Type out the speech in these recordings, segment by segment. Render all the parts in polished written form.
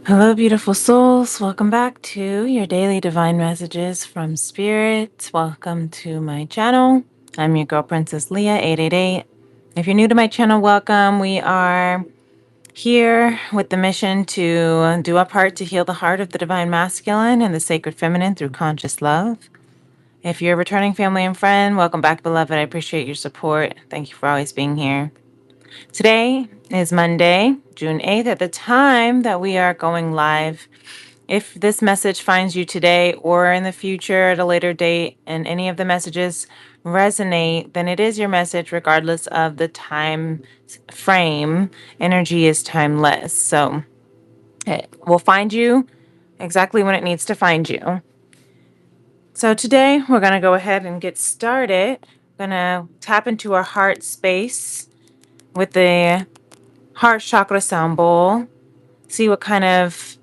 Hello, beautiful souls. Welcome back to your daily divine messages from Spirit. Welcome to my channel. I'm your girl, Princess Leah, 888. If you're new to my channel, welcome. We are here with the mission to do our part to heal the heart of the divine masculine and the sacred feminine through conscious love. If you're a returning family and friend, welcome back, beloved. I appreciate your support. Thank you for always being here. Today is Monday, June 8th, at the time that we are going live. If this message finds you today or in the future at a later date and any of the messages resonate, then it is your message regardless of the time frame. Energy is timeless. So it will find you exactly when it needs to find you. So today we're going to go ahead and get started. We're going to tap into our heart space with the heart chakra sound bowl. See what kind of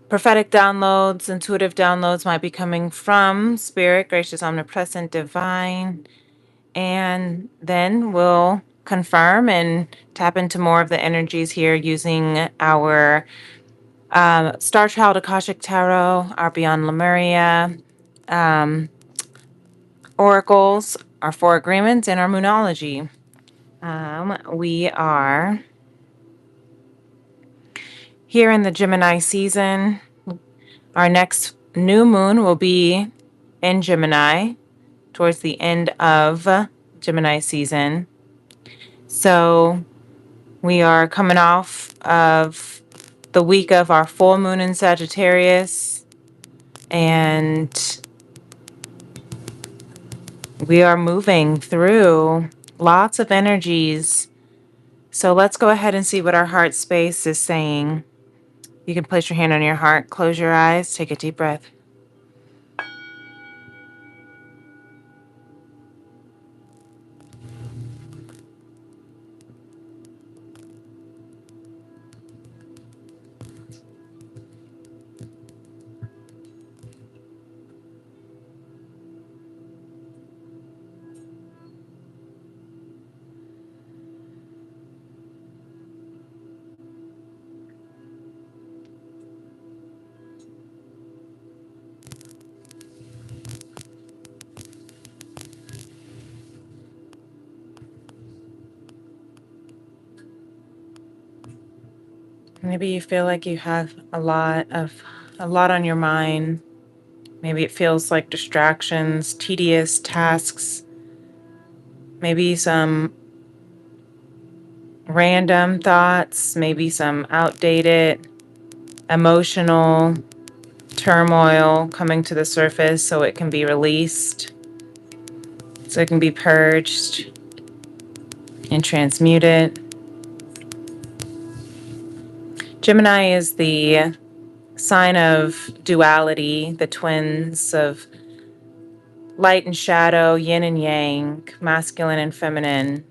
prophetic downloads, intuitive downloads might be coming from Spirit, Gracious, Omnipresent, Divine. And then we'll confirm and tap into more of the energies here using our Star Child Akashic Tarot, our Beyond Lemuria oracles, our four agreements, and our Moonology. We are here in the Gemini season. Our next new moon will be in Gemini towards the end of Gemini season. So we are coming off of the week of our full moon in Sagittarius, and we are moving through lots of energies. So let's go ahead and see what our heart space is saying. You can place your hand on your heart, close your eyes, take a deep breath. Maybe you feel like you have a lot on your mind. Maybe it feels like distractions, tedious tasks, maybe some random thoughts, maybe some outdated emotional turmoil coming to the surface so it can be released, so it can be purged and transmuted. Gemini is the sign of duality, the twins of light and shadow, yin and yang, masculine and feminine,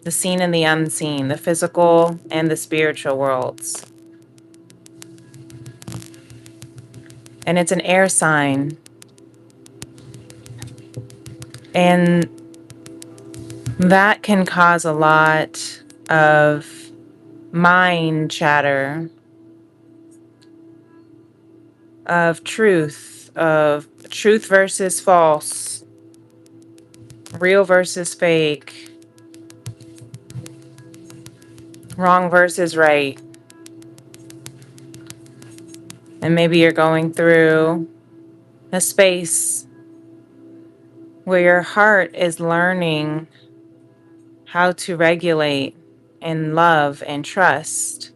the seen and the unseen, the physical and the spiritual worlds. And it's an air sign. And that can cause a lot of mind chatter, of truth versus false, real versus fake, wrong versus right. And maybe you're going through a space where your heart is learning how to regulate and love and trust.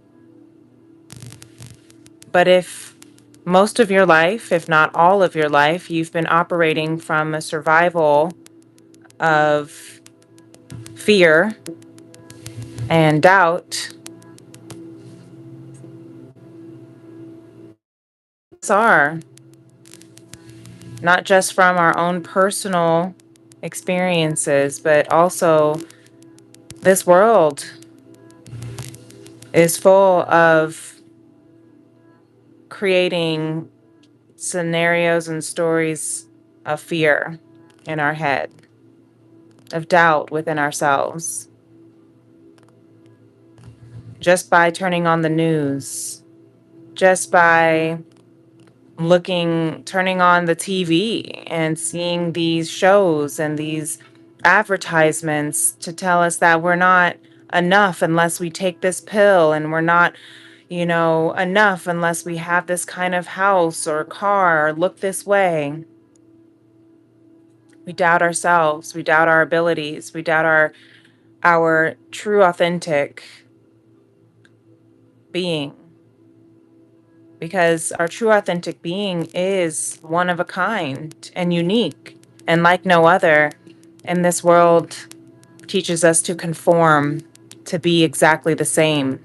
But if most of your life, if not all of your life, you've been operating from a survival of fear and doubt, are not just from our own personal experiences, but also this world is full of creating scenarios and stories of fear in our head, of doubt within ourselves. Just by turning on the news, just by turning on the TV and seeing these shows and these advertisements to tell us that we're not enough unless we take this pill, and we're not, enough unless we have this kind of house or car or look this way. We doubt ourselves, we doubt our abilities, we doubt our true authentic being. Because our true authentic being is one of a kind and unique and like no other. And this world teaches us to conform, to be exactly the same.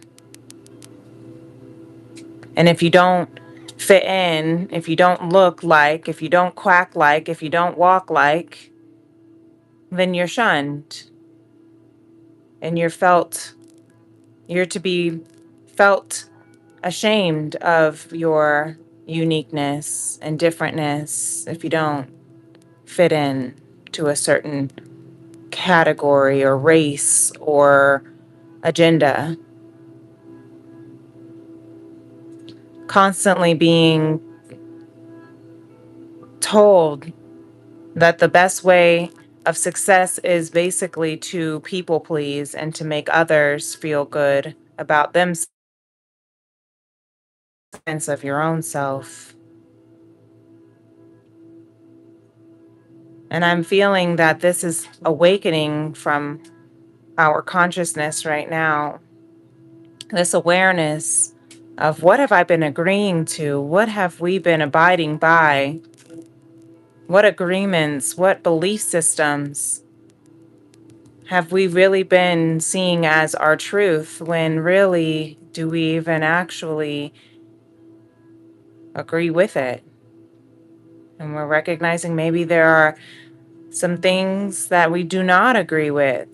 And if you don't fit in, if you don't look like, if you don't quack like, if you don't walk like, then you're shunned. And you're to be felt ashamed of your uniqueness and differentness if you don't fit in to a certain category or race or agenda. Constantly being told that the best way of success is basically to people please and to make others feel good about themselves of your own self. And I'm feeling that this is awakening from our consciousness right now. This awareness of what have I been agreeing to? What have we been abiding by? What agreements, what belief systems have we really been seeing as our truth, when really do we even actually agree with it? And we're recognizing maybe there are some things that we do not agree with.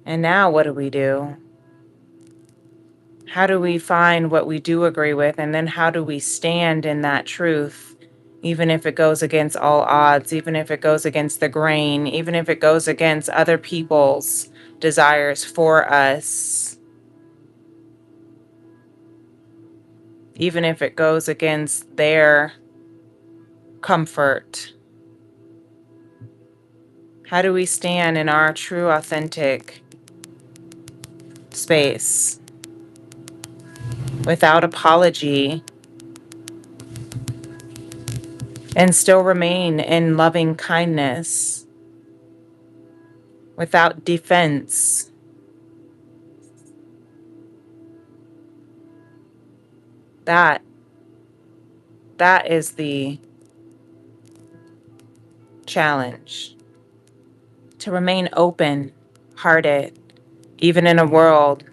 And now what do we do? How do we find what we do agree with? And then how do we stand in that truth, even if it goes against all odds, even if it goes against the grain, even if it goes against other people's desires for us, even if it goes against their comfort? How do we stand in our true, authentic space without apology and still remain in loving kindness without defense? That is the challenge. To remain open hearted, even in a world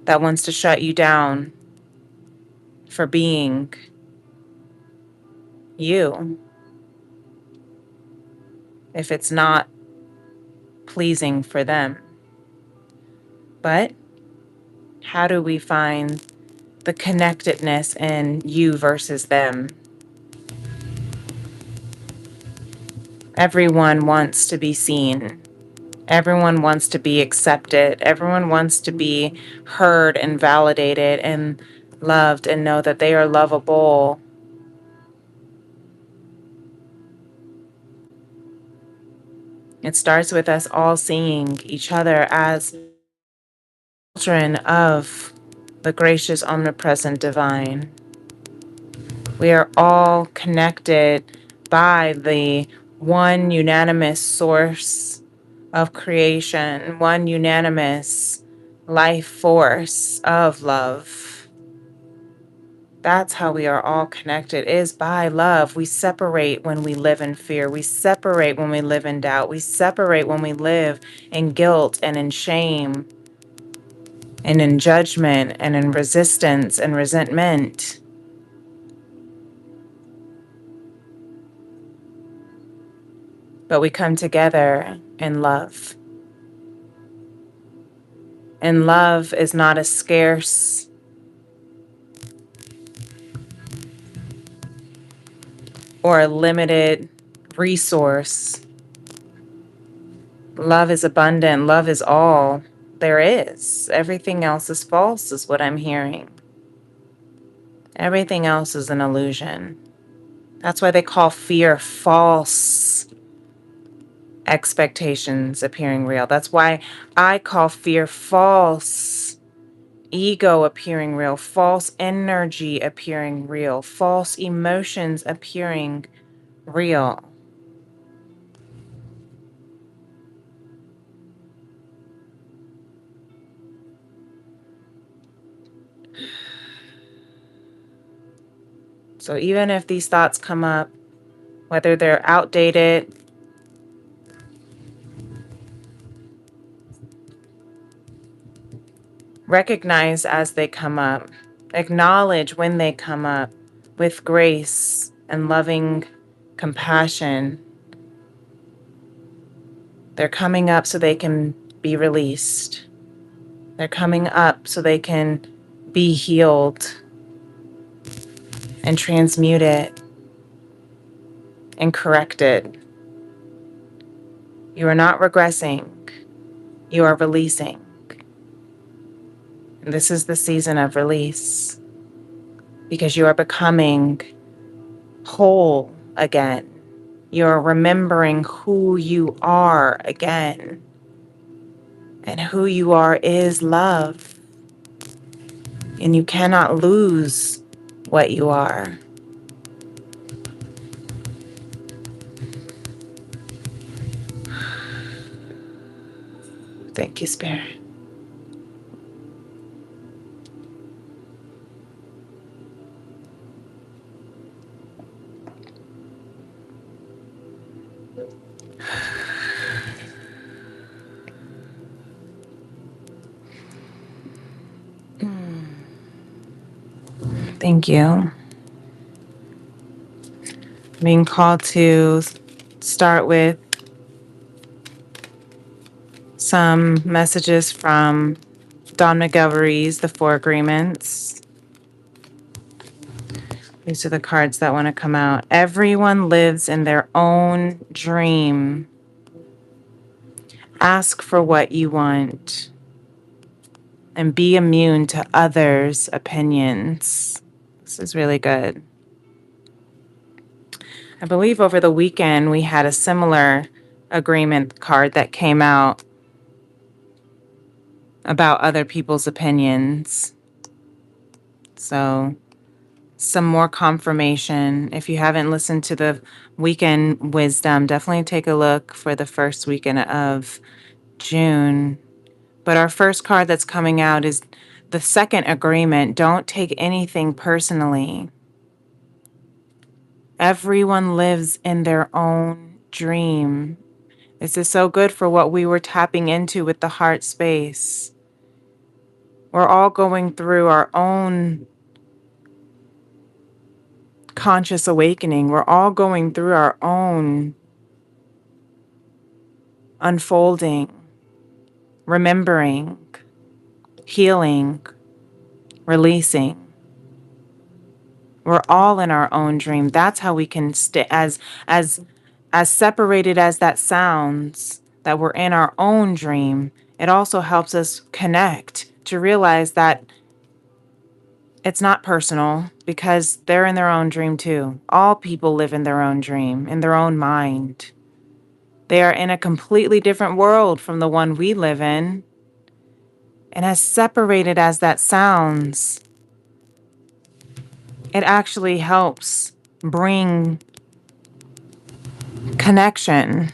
that wants to shut you down for being you, if it's not pleasing for them. But how do we find the connectedness in you versus them? Everyone wants to be seen. Everyone wants to be accepted. Everyone wants to be heard and validated and loved and know that they are lovable. It starts with us all seeing each other as children of the gracious, omnipresent divine. We are all connected by the one unanimous source of creation, one unanimous life force of love. That's how we are all connected, is by love. We separate when we live in fear. We separate when we live in doubt. We separate when we live in guilt and in shame and in judgment and in resistance and resentment. But we come together in love. And love is not a scarce or a limited resource. Love is abundant. Love is all there is. Everything else is false, is what I'm hearing. Everything else is an illusion. That's why they call fear false expectations appearing real. That's why I call fear false ego appearing real, false energy appearing real, false emotions appearing real. So even if these thoughts come up, whether they're outdated, recognize as they come up, acknowledge when they come up with grace and loving compassion. They're coming up so they can be released. They're coming up so they can be healed and transmuted and corrected. You are not regressing. You are releasing. And this is the season of release because you are becoming whole again. You're remembering who you are again. And who you are is love. And you cannot lose what you are. Thank you, Spirit. Thank you. Being called to start with some messages from Don Miguel Ruiz, The Four Agreements. These are the cards that want to come out. Everyone lives in their own dream. Ask for what you want and be immune to others' opinions. This is really good. I believe over the weekend we had a similar agreement card that came out about other people's opinions. So, some more confirmation. If you haven't listened to the weekend wisdom, definitely take a look for the first weekend of June. But our first card that's coming out is the second agreement. Don't take anything personally. Everyone lives in their own dream. This is so good for what we were tapping into with the heart space. We're all going through our own conscious awakening. We're all going through our own unfolding, remembering, healing, releasing. We're all in our own dream. That's how we can stay as separated as that sounds, that we're in our own dream. It also helps us connect to realize that it's not personal because they're in their own dream too. All people live in their own dream, in their own mind. They are in a completely different world from the one we live in. And as separated as that sounds, it actually helps bring connection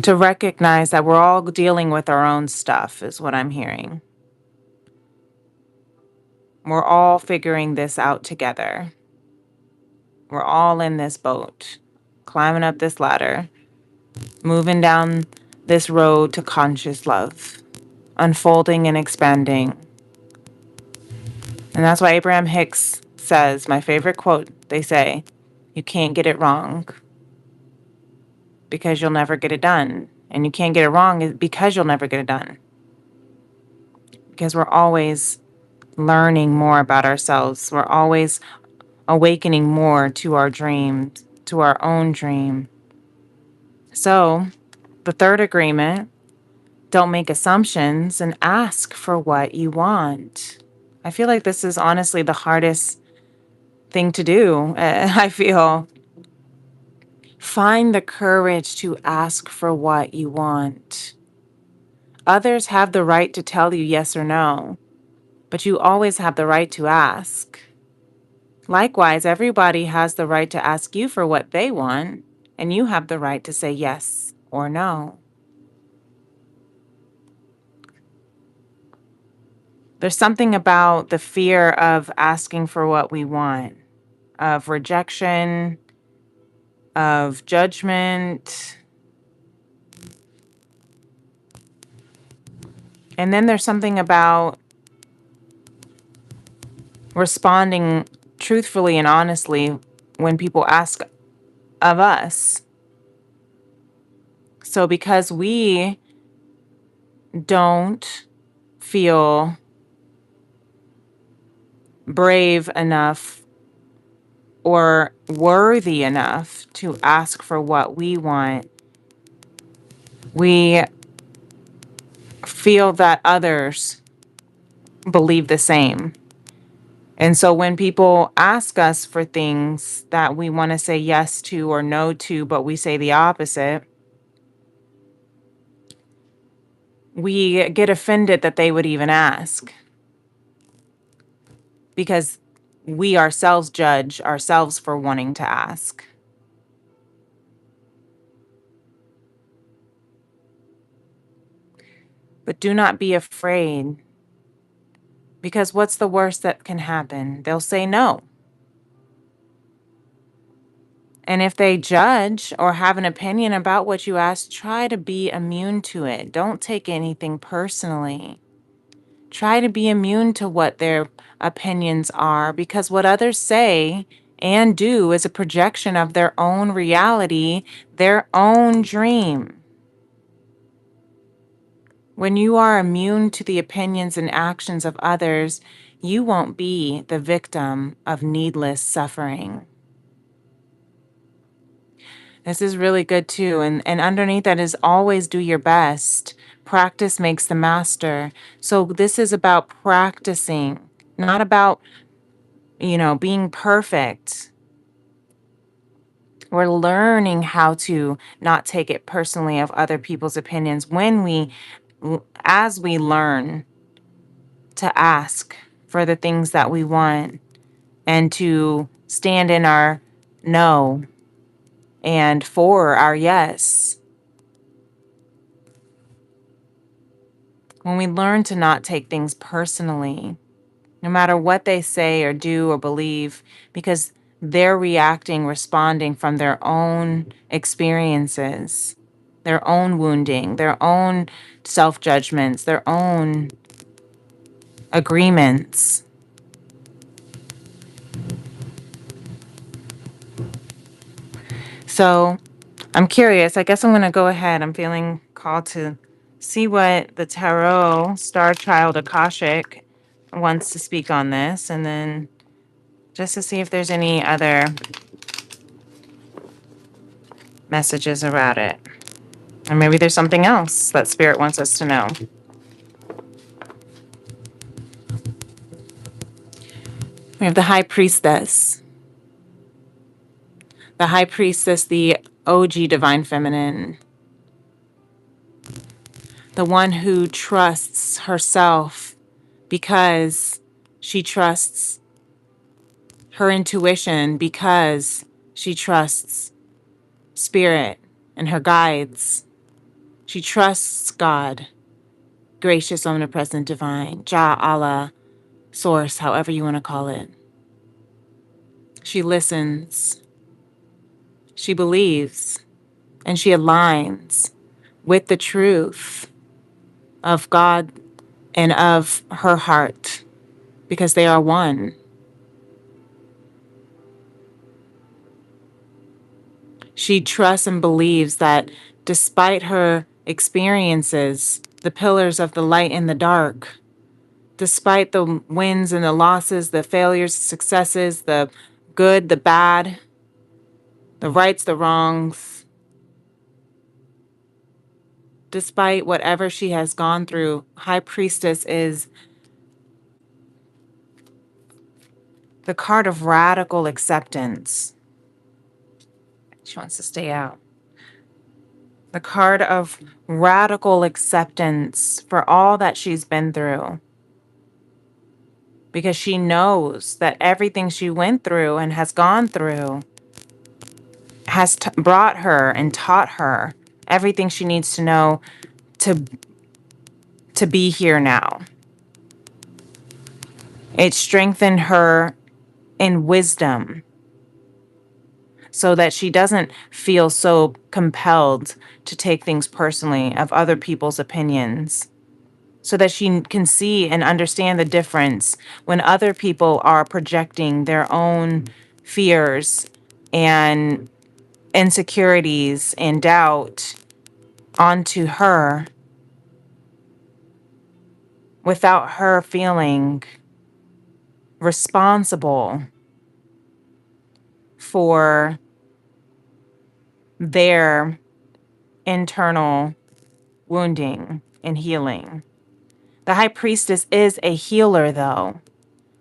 to recognize that we're all dealing with our own stuff, is what I'm hearing. We're all figuring this out together. We're all in this boat, climbing up this ladder, moving down this road to conscious love, unfolding and expanding. And that's why Abraham Hicks says, my favorite quote, they say, you can't get it wrong because you'll never get it done. And you can't get it wrong because you'll never get it done. Because we're always learning more about ourselves. We're always awakening more to our dreams, to our own dream. So, the third agreement, don't make assumptions and ask for what you want. I feel like this is honestly the hardest thing to do. I feel find the courage to ask for what you want. Others have the right to tell you yes or no, but you always have the right to ask. Likewise, everybody has the right to ask you for what they want, and you have the right to say yes or no. There's something about the fear of asking for what we want, of rejection, of judgment. And then there's something about responding truthfully and honestly when people ask of us. So because we don't feel brave enough or worthy enough to ask for what we want, we feel that others believe the same. And so when people ask us for things that we want to say yes to or no to, but we say the opposite, we get offended that they would even ask because we ourselves judge ourselves for wanting to ask. But do not be afraid, because what's the worst that can happen? They'll say no. And if they judge or have an opinion about what you ask, try to be immune to it. Don't take anything personally. Try to be immune to what their opinions are, because what others say and do is a projection of their own reality, their own dream. When you are immune to the opinions and actions of others, you won't be the victim of needless suffering. This is really good too. And underneath that is always do your best. Practice makes the master. So this is about practicing, not about, being perfect. We're learning how to not take it personally of other people's opinions as we learn to ask for the things that we want and to stand in our no and for our yes. When we learn to not take things personally, no matter what they say or do or believe, because they're responding from their own experiences, their own wounding, their own self judgments, their own agreements. So I'm curious. I guess I'm going to go ahead. I'm feeling called to see what the Tarot Star Child Akashic wants to speak on this, and then just to see if there's any other messages about it. Or maybe there's something else that Spirit wants us to know. We have the High Priestess. The High Priestess, the OG Divine Feminine. The one who trusts herself because she trusts her intuition, because she trusts Spirit and her guides. She trusts God, gracious, omnipresent, divine, Jah, Allah, Source, however you want to call it. She listens, she believes, and she aligns with the truth of God and of her heart, because they are one. She trusts and believes that despite her experiences, the pillars of the light and the dark, despite the wins and the losses, the failures, successes, the good, the bad, the rights, the wrongs, despite whatever she has gone through, High Priestess is The card of radical acceptance. She wants to stay out. The card of radical acceptance for all that she's been through. Because she knows that everything she went through and has gone through has brought her and taught her everything she needs to know to be here now. It strengthened her in wisdom so that she doesn't feel so compelled to take things personally of other people's opinions, so that she can see and understand the difference when other people are projecting their own fears and insecurities and doubt onto her without her feeling responsible for their internal wounding and healing. The high priestess is a healer, though,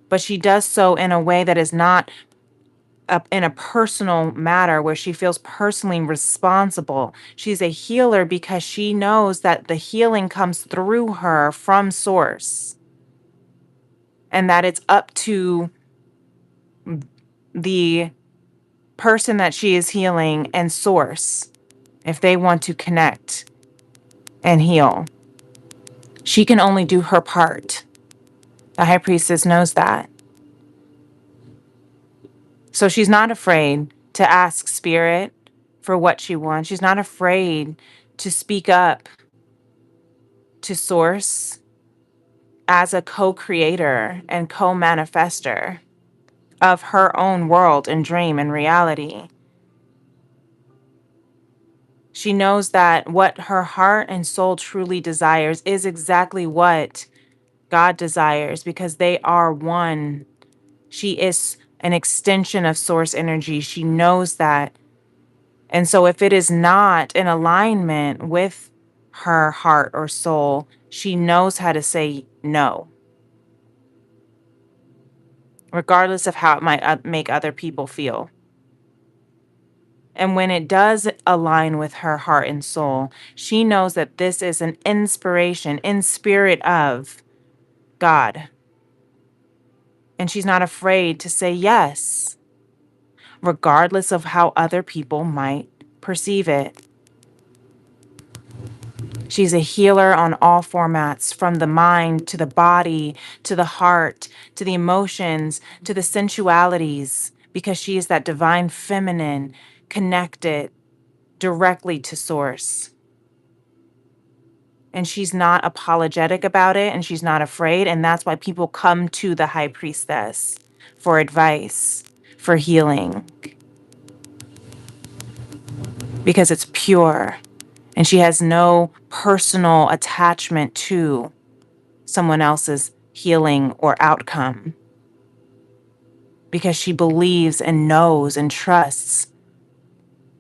but she does so in a way that is not in a personal matter where she feels personally responsible. She's a healer because she knows that the healing comes through her from source, and that it's up to the person that she is healing and source if they want to connect and heal. She can only do her part. The high priestess knows that. So she's not afraid to ask spirit for what she wants. She's not afraid to speak up to source as a co-creator and co-manifester of her own world and dream and reality. She knows that what her heart and soul truly desires is exactly what God desires because they are one. She is an extension of source energy. She knows that. And so if it is not in alignment with her heart or soul, she knows how to say no, regardless of how it might make other people feel. And when it does align with her heart and soul, she knows that this is an inspiration in spirit of God. And she's not afraid to say yes, regardless of how other people might perceive it. She's a healer on all formats, from the mind to the body, to the heart, to the emotions, to the sensualities, because she is that divine feminine connected directly to source. And she's not apologetic about it, and she's not afraid. And that's why people come to the high priestess for advice, for healing, because it's pure. And she has no personal attachment to someone else's healing or outcome, because she believes and knows and trusts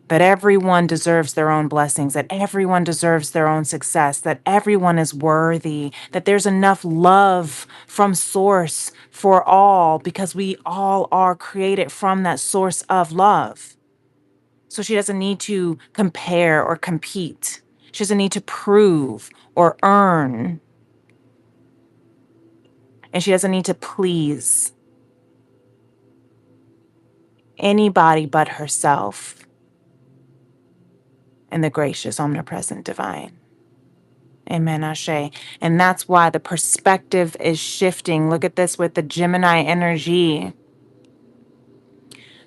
that everyone deserves their own blessings, that everyone deserves their own success, that everyone is worthy, that there's enough love from source for all, because we all are created from that source of love. So she doesn't need to compare or compete. She doesn't need to prove or earn. And she doesn't need to please anybody but herself and the gracious, omnipresent divine. Amen, Ashe. And that's why the perspective is shifting. Look at this with the Gemini energy.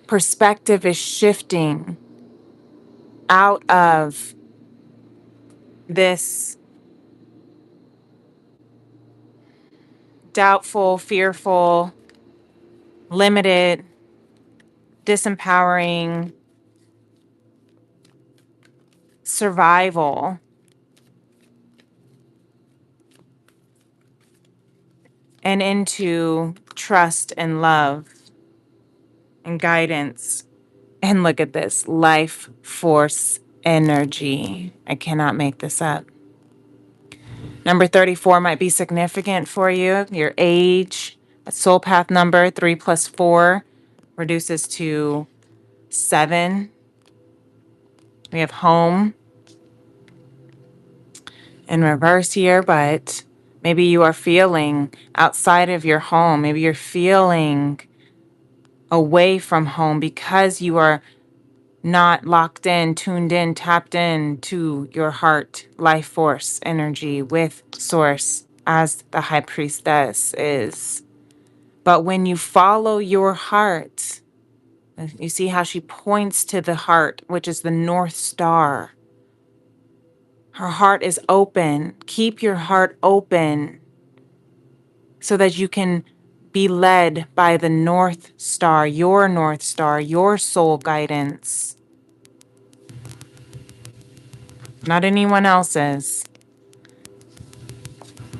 Perspective is shifting out of this doubtful, fearful, limited, disempowering survival and into trust and love and guidance. And look at this, life force energy. I cannot make this up. Number 34 might be significant for you, your age, Soul path number 3 plus 4 reduces to 7. We have home in reverse here, but maybe you are feeling outside of your home. Maybe you're feeling away from home because you are not locked in, tuned in, tapped in to your heart, life force energy with source as the high priestess is. But when you follow your heart, you see how she points to the heart, which is the North Star. Her heart is open. Keep your heart open so that you can be led by the North Star, your soul guidance, not anyone else's.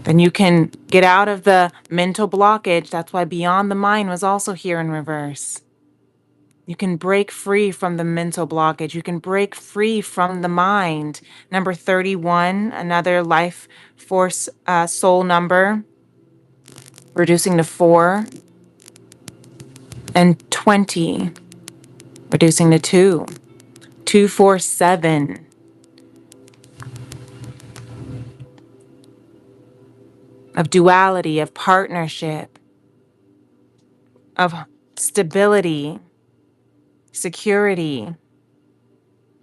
Then you can get out of the mental blockage. That's why Beyond the Mind was also here in reverse. You can break free from the mental blockage. You can break free from the mind. Number 31, another life force soul number, reducing to 4. And 20, reducing to 2. 2, 4, 7. Of duality, of partnership, of stability, security,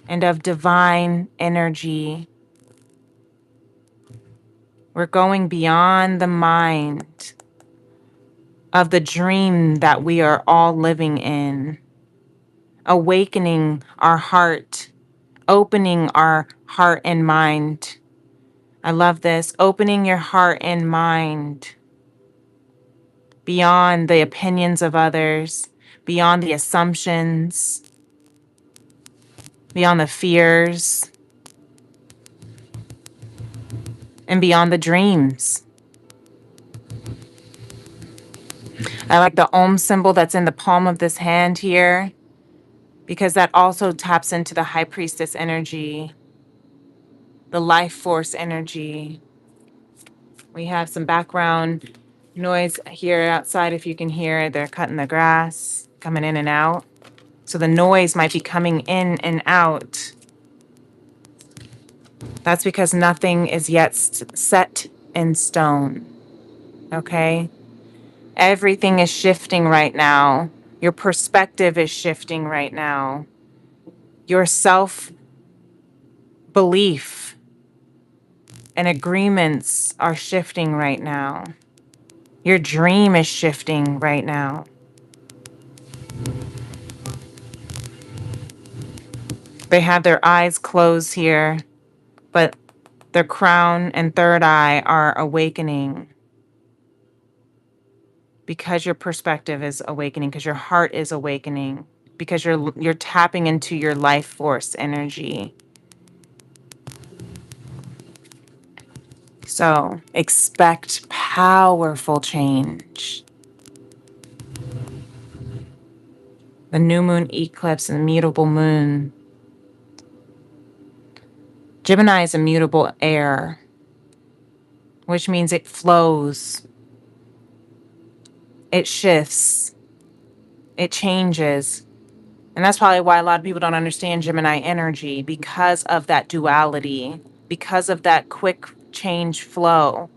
and of divine energy. We're going beyond the mind of the dream that we are all living in, awakening our heart, opening our heart and mind. I love this, opening your heart and mind beyond the opinions of others, beyond the assumptions, beyond the fears, and beyond the dreams. I like the Om symbol that's in the palm of this hand here, because that also taps into the High Priestess energy, the life force energy. We have some background noise here outside, if you can hear. They're cutting the grass, coming in and out. So the noise might be coming in and out. That's because nothing is yet set in stone. Okay? Everything is shifting right now. Your perspective is shifting right now. Your self-belief and agreements are shifting right now. Your dream is shifting right now. They have their eyes closed here, but their crown and third eye are awakening because your perspective is awakening, because your heart is awakening, because you're tapping into your life force energy. So expect powerful change. The new moon eclipse and the mutable moon. Gemini is a mutable air, which means it flows, it shifts, it changes. And that's probably why a lot of people don't understand Gemini energy, because of that duality, because of that quick change flow,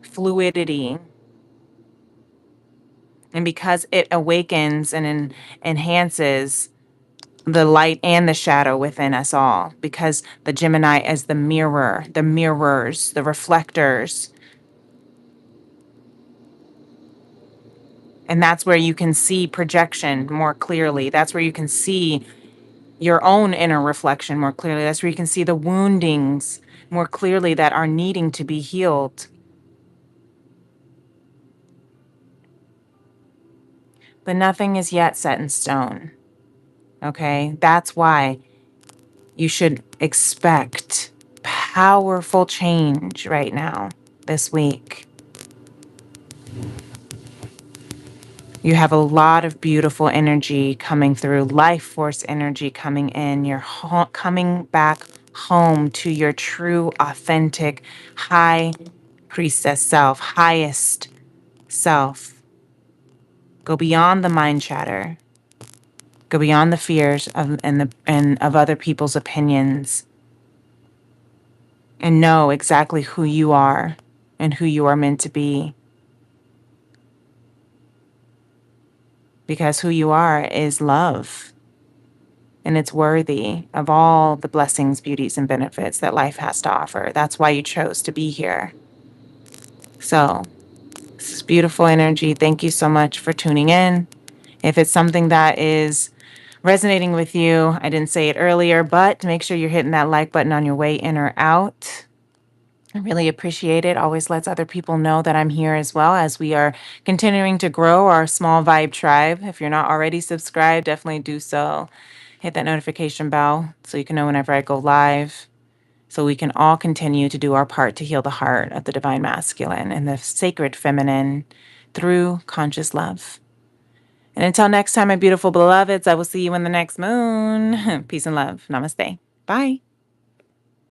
fluidity, and because it awakens and enhances the light and the shadow within us all, because the Gemini is the mirror, the mirrors, the reflectors. And that's where you can see projection more clearly. That's where you can see your own inner reflection more clearly. That's where you can see the woundings more clearly that are needing to be healed. But nothing is yet set in stone. Okay? That's why you should expect powerful change right now, this week. You have a lot of beautiful energy coming through, life force energy coming in. You're coming back home to your true, authentic, high priestess self, highest self. Go beyond the mind chatter. Go beyond the fears of other people's opinions, and know exactly who you are and who you are meant to be. Because who you are is love, and it's worthy of all the blessings, beauties, and benefits that life has to offer. That's why you chose to be here. So, this is beautiful energy. Thank you so much for tuning in. If it's something that is resonating with you, I didn't say it earlier, but make sure you're hitting that like button on your way in or out. I really appreciate it. Always lets other people know that I'm here as well, as we are continuing to grow our small vibe tribe. If you're not already subscribed, definitely do so. Hit that notification bell so you can know whenever I go live, so we can all continue to do our part to heal the heart of the divine masculine and the sacred feminine through conscious love. And until next time, my beautiful beloveds, I will see you in the next moon. Peace and love. Namaste. Bye.